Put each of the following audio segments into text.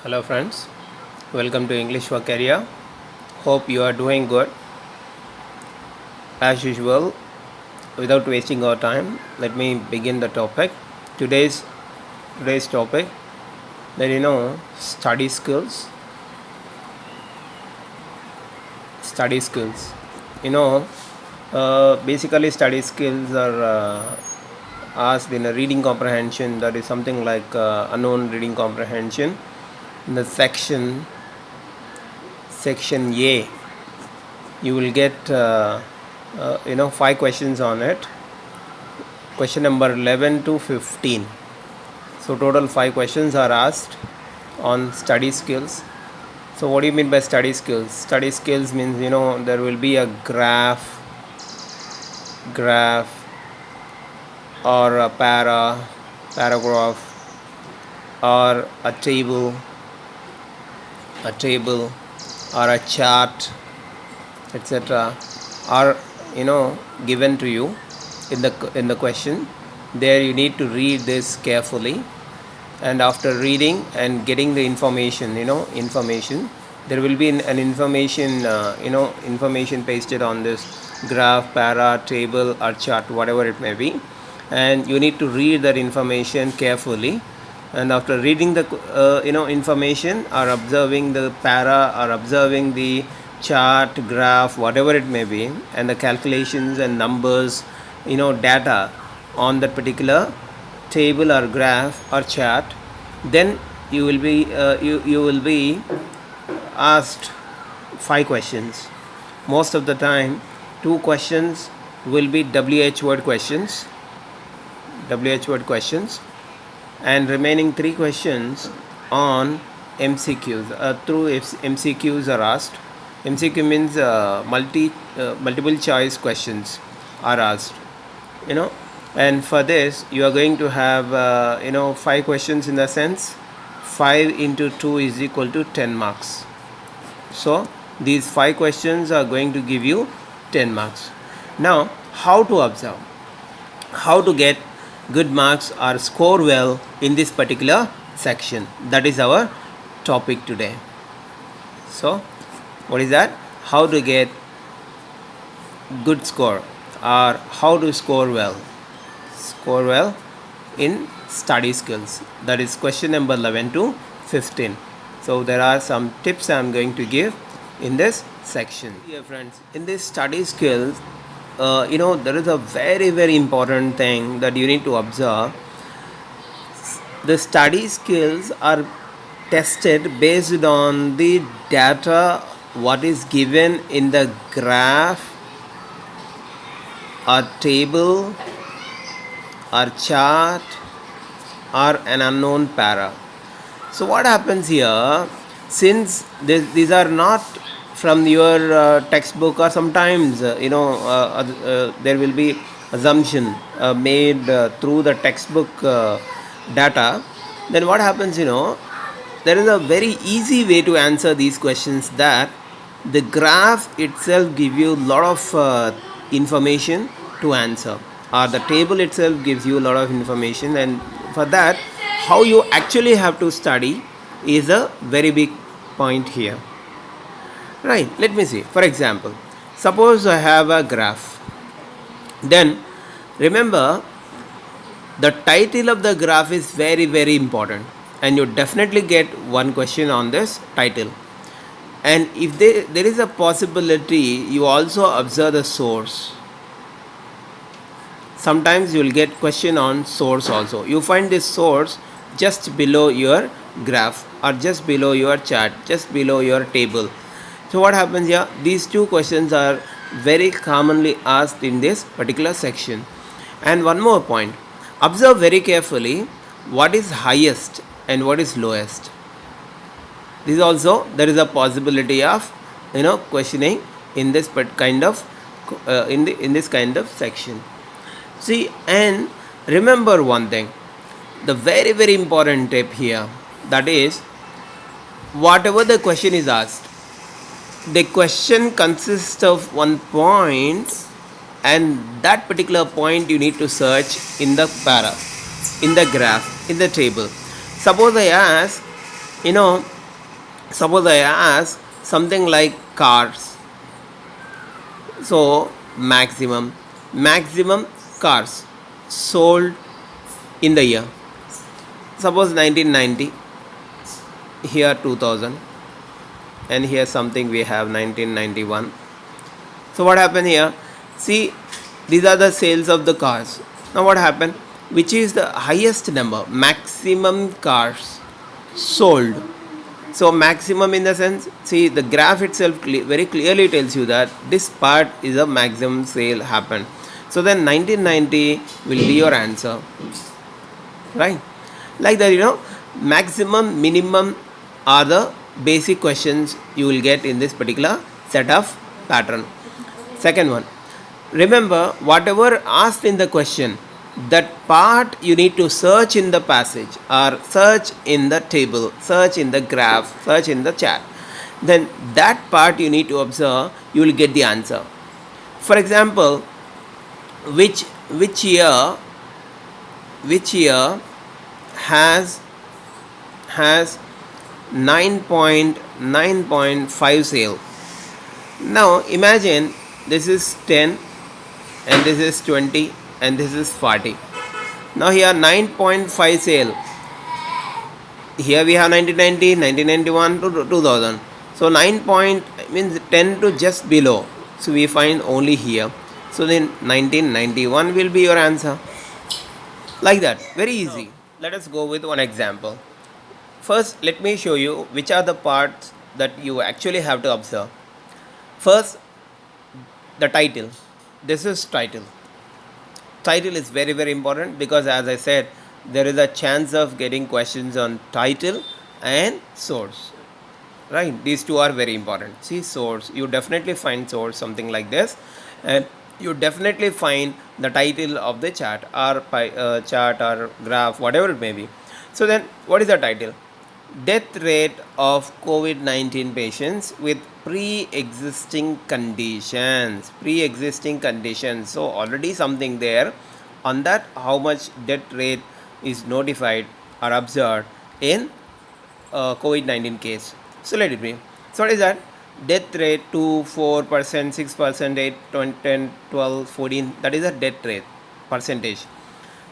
Hello friends, welcome to English for Career. Hope you are doing good. As usual, without wasting our time, let me begin the topic. Today's topic, that study skills. Study skills. You know, Basically study skills are asked in a reading comprehension. That is something like unknown reading comprehension. In the section A, you will get 5 questions on it. Question number 11 to 15. So total 5 questions are asked on study skills. So what do you mean by study skills? Study skills means there will be a graph or a paragraph, or a table or a chart, etc. are given to you in the question. There you need to read this carefully, and after reading and getting the information, there will be an information pasted on this graph, para, table or chart, whatever it may be, and you need to read that information carefully. And after reading the information, or observing the para, or observing the chart, graph, whatever it may be, and the calculations and numbers, data on that particular table or graph or chart, then you will be asked 5 questions. Most of the time 2 questions will be WH word questions, and remaining 3 questions on MCQs. Through MCQs are asked. MCQ means multiple choice questions are asked. And for this you are going to have 5 questions, in the sense 5 into 2 is equal to 10 marks. So these 5 questions are going to give you 10 marks. Now, how to observe, how to get good marks or score well in this particular section, that is our topic today. So what is that? How to get good score, or how to score well in study skills. That is question number 11 to 15. So there are some tips I am going to give in this section. Dear friends, in this study skills, there is a very, very important thing that you need to observe. The study skills are tested based on the data what is given in the graph or table or chart or an unknown para. So what happens here, since these are not from your textbook, or sometimes there will be assumption made through the textbook data, then what happens, there is a very easy way to answer these questions, that the graph itself gives you a lot of information to answer, or the table itself gives you a lot of information, and for that how you actually have to study is a very big point here. Right, let me see. For example, suppose I have a graph. Then remember, the title of the graph is very, very important, and you definitely get one question on this title. And if there is a possibility, you also observe the source. Sometimes you will get question on source also. You find this source just below your graph, or just below your chart, just below your table. So what happens here? These 2 questions are very commonly asked in this particular section. And one more point, observe very carefully what is highest and what is lowest. This also, there is a possibility of questioning in this kind of in this kind of section. See, and remember one thing, the very, very important tip here, that is, whatever the question is asked, the question consists of one point, and that particular point you need to search in the para, in the graph, in the table. Suppose I ask, You know, suppose I ask something like cars. So maximum cars sold in the year. Suppose 1990, here 2000, and here something we have 1991. So what happened here? See, these are the sales of the cars. Now what happened? Which is the highest number, maximum cars sold? So maximum in the sense, see the graph itself very clearly tells you that this part is a maximum sale happened. So then 1990 will be your answer, right? Like that, maximum, minimum are the basic questions you will get in this particular set of pattern. Second one, remember whatever asked in the question, that part you need to search in the passage or search in the table, search in the graph, search in the chat. Then that part you need to observe, you will get the answer. For example, which which year which year has 9.9.5 sale. Now imagine this is 10 and this is 20 and this is 40. Now here 9.5 sale. Here we have 1990, 1991 to 2000. So 9 point means 10 to just below. So we find only here. So then 1991 will be your answer. Like that. Very easy. Let us go with one example. First, let me show you which are the parts that you actually have to observe. First, the title. This is title. Title is very very important because, as I said, there is a chance of getting questions on title and source, right? These two are very important. See, source, you definitely find source something like this, and you definitely find the title of the chart or chart or graph, whatever it may be. So then what is the title? Death rate of COVID-19 patients with pre-existing conditions. Pre-existing conditions. So already something there. On that, how much death rate is notified or observed in COVID-19 case. So let it be. So what is that? Death rate 2, 4%, 6%, 8, 20, 10, 12, 14. That is the death rate percentage.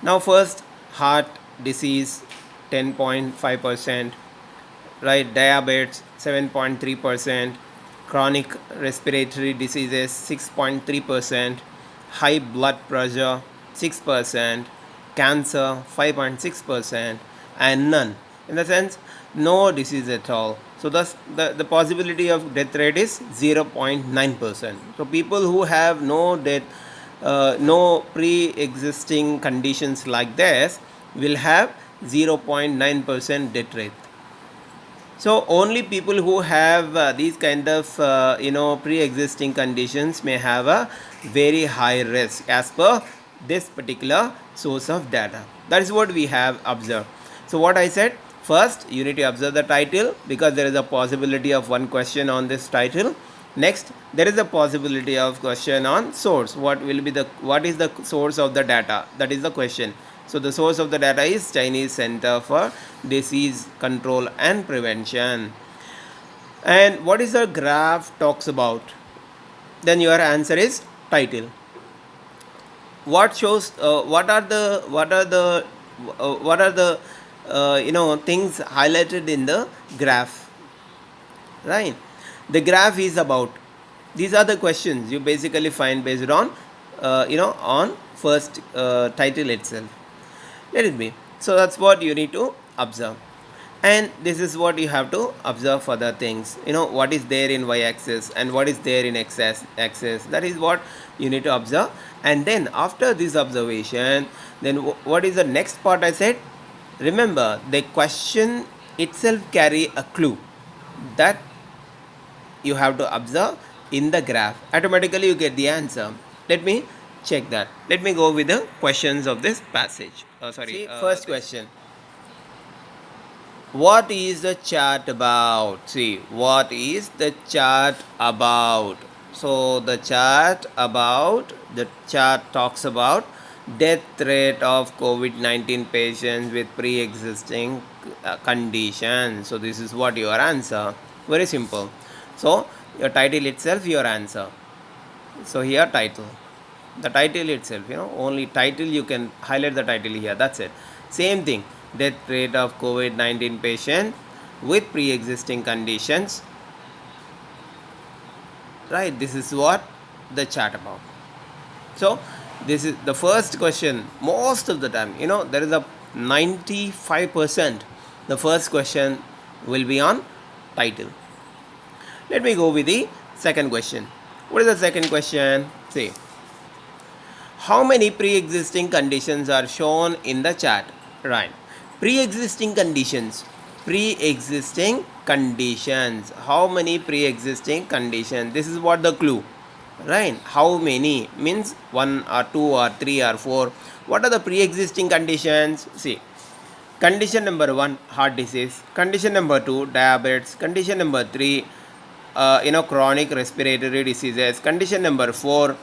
Now first, heart disease 10.5%. Right, diabetes 7.3%, chronic respiratory diseases 6.3%, high blood pressure 6%, cancer 5.6%, and none. In the sense, no disease at all. So thus the possibility of death rate is 0.9%. So people who have no death, no pre-existing conditions like this will have 0.9% death rate. So only people who have these kind of pre-existing conditions may have a very high risk as per this particular source of data. That is what we have observed. So what I said, first you need to observe the title because there is a possibility of one question on this title. Next, there is a possibility of question on source. What is the source of the data? That is the question. So the source of the data is Chinese Center for Disease Control and Prevention. And what is the graph talks about? Then your answer is title. What shows? What are the things highlighted in the graph? Right. The graph is about. These are the questions you basically find based on on first title itself. Let it be. So that's what you need to observe, and this is what you have to observe for the things. What is there in y-axis and what is there in x-axis. That is what you need to observe. And then after this observation, then what is the next part? I said, remember the question itself carry a clue that you have to observe in the graph. Automatically you get the answer. Let me check that. Let me go with the questions of this passage. First question. What is the chart about? See, what is the chart about? So the chart talks about death rate of COVID-19 patients with pre-existing conditions. So this is what your answer. Very simple. So your title itself your answer. So here title, the title itself, only title, you can highlight the title here, that's it. Same thing, death rate of COVID-19 patient with pre-existing conditions, right? This is what the chart about. So this is the first question. Most of the time, there is a 95%, the first question will be on title. Let me go with the second question. What is the second question? See, how many pre-existing conditions are shown in the chart? Right. Pre-existing conditions. Pre-existing conditions. How many pre-existing conditions? This is what the clue. Right. How many means 1 or 2 or 3 or 4. What are the pre-existing conditions? See. Condition number 1, heart disease. Condition number 2, diabetes. Condition number 3, chronic respiratory diseases. Condition number 4,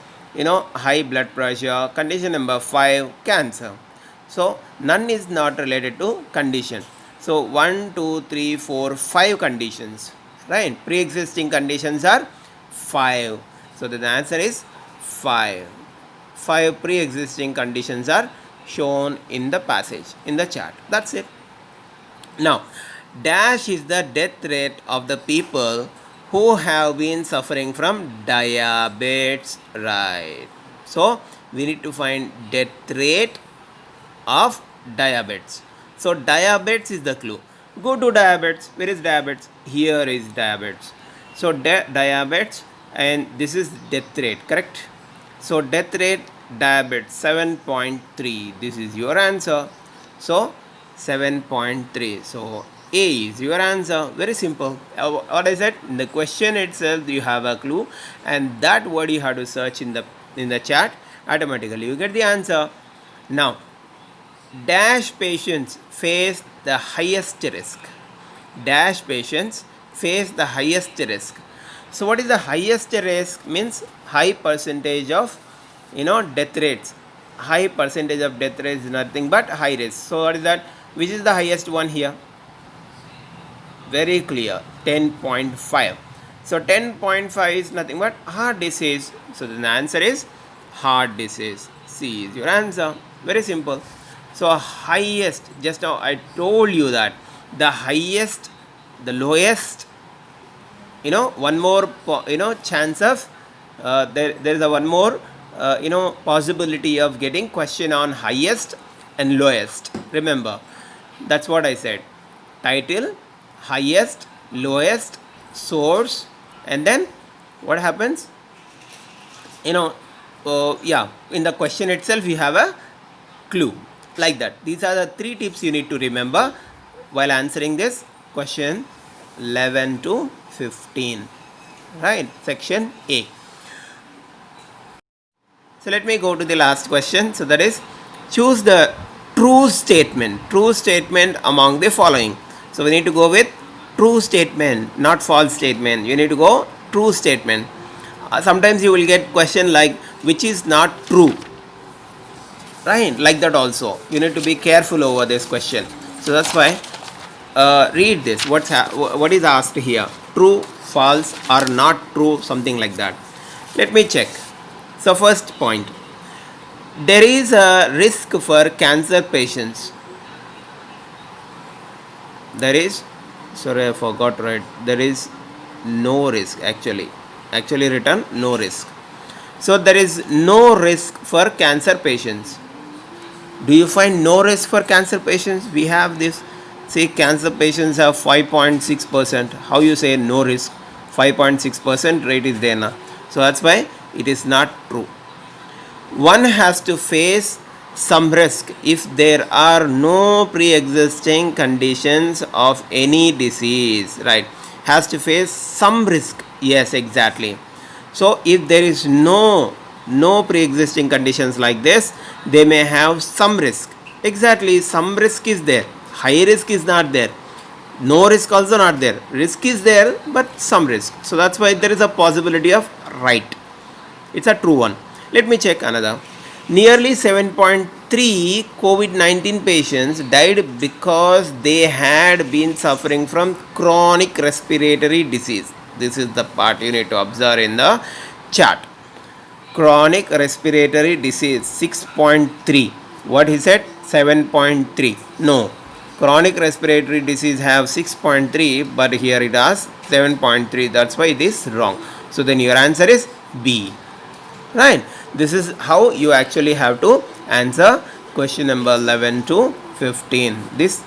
high blood pressure. Condition number 5, cancer. So none is not related to condition. So 1 2 3 4 5 conditions, right? Pre-existing conditions are 5. So the answer is 5. 5 pre-existing conditions are shown in the passage, in the chart. That's it. Now, dash is the death rate of the people who have been suffering from diabetes, right? So we need to find death rate of diabetes. So diabetes is the clue. Go to diabetes. Where is diabetes? Here is diabetes. So diabetes, and this is death rate, correct? So death rate, diabetes 7.3. This is your answer. So 7.3. So A is your answer. Very simple. What I said, in the question itself you have a clue, and that word you have to search in the chat. Automatically you get the answer. Now, dash patients face the highest risk. Dash patients face the highest risk. So what is the highest risk? Means high percentage of death rates. High percentage of death rates is nothing but high risk. So what is that? Which is the highest one here? Very clear, 10.5. So 10.5 is nothing but heart disease. So the answer is heart disease. C is your answer. Very simple. So highest, just now I told you that the highest, the lowest, one more chance of there is a one more possibility of getting question on highest and lowest. Remember, that's what I said. Title, highest, lowest, source, and then what happens? In the question itself you have a clue, like that. These are the 3 tips you need to remember while answering this question 11 to 15, right? Section A. So let me go to the last question. So that is, choose the true statement among the following. So we need to go with true statement, not false statement. You need to go true statement. Sometimes you will get question like which is not true, right? Like that also. You need to be careful over this question. So that's why read this. What is asked here? True, false, or not true, something like that. Let me check. So first point, there is a risk for cancer patients. There is, sorry I forgot, right? There is no risk actually written no risk. So there is no risk for cancer patients. Do you find no risk for cancer patients? We have this. See, cancer patients have 5.6%. How you say no risk? 5.6% rate is there now. So that's why it is not true. One has to face some risk if there are no pre-existing conditions of any disease, right? Has to face some risk. Yes, exactly. So if there is no pre-existing conditions like this, they may have some risk. Exactly, some risk is there. High risk is not there. No risk also not there. Risk is there, but some risk. So that's why there is a possibility of right. It's a true one. Let me check another. Nearly 7.3 COVID-19 patients died because they had been suffering from chronic respiratory disease. This is the part you need to observe in the chart. Chronic respiratory disease 6.3. What he said? 7.3. No. Chronic respiratory disease have 6.3, but here it has 7.3. That's why it is wrong. So then your answer is B. Right? This is how you actually have to answer question number 11 to 15. This,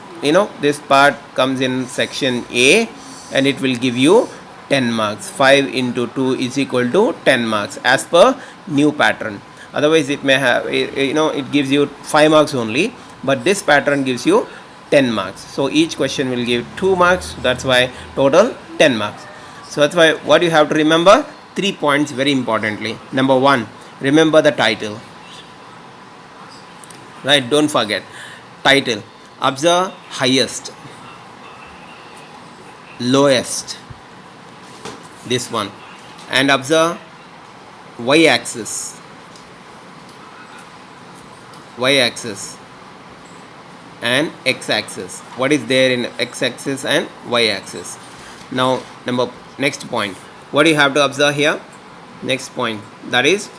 this part comes in section A, and it will give you 10 marks. 5 into 2 is equal to 10 marks as per new pattern. Otherwise it may have, it gives you 5 marks only, but this pattern gives you 10 marks. So each question will give 2 marks. That's why total 10 marks. So that's why what you have to remember, 3 points very importantly. Number 1, remember the title. Right? Don't forget. Title. Observe highest, lowest. This one. And observe y-axis. Y-axis and x-axis. What is there in x-axis and y-axis? Now, next point. What do you have to observe here? Next point, that is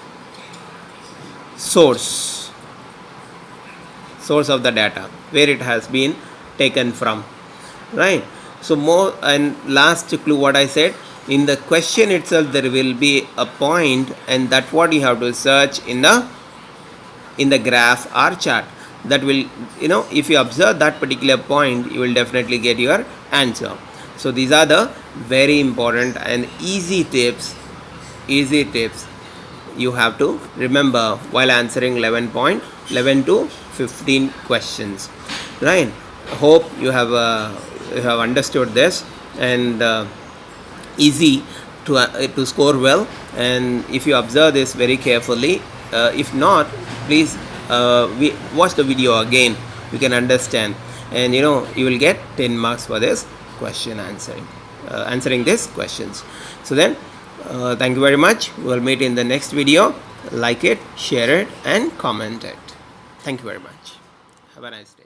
source of the data, where it has been taken from. Right? So more, and last clue, what I said, in the question itself there will be a point, and that what you have to search in the graph or chart. That will, if you observe that particular point, you will definitely get your answer. So these are the very important and easy tips you have to remember while answering 11 to 15 questions. Right? Hope you have understood this, and easy to score well. And if you observe this very carefully, if not, please watch the video again. You can understand, and you will get 10 marks for this question answering these questions. So then, thank you very much. We will meet in the next video. Like it, share it, and comment it. Thank you very much. Have a nice day.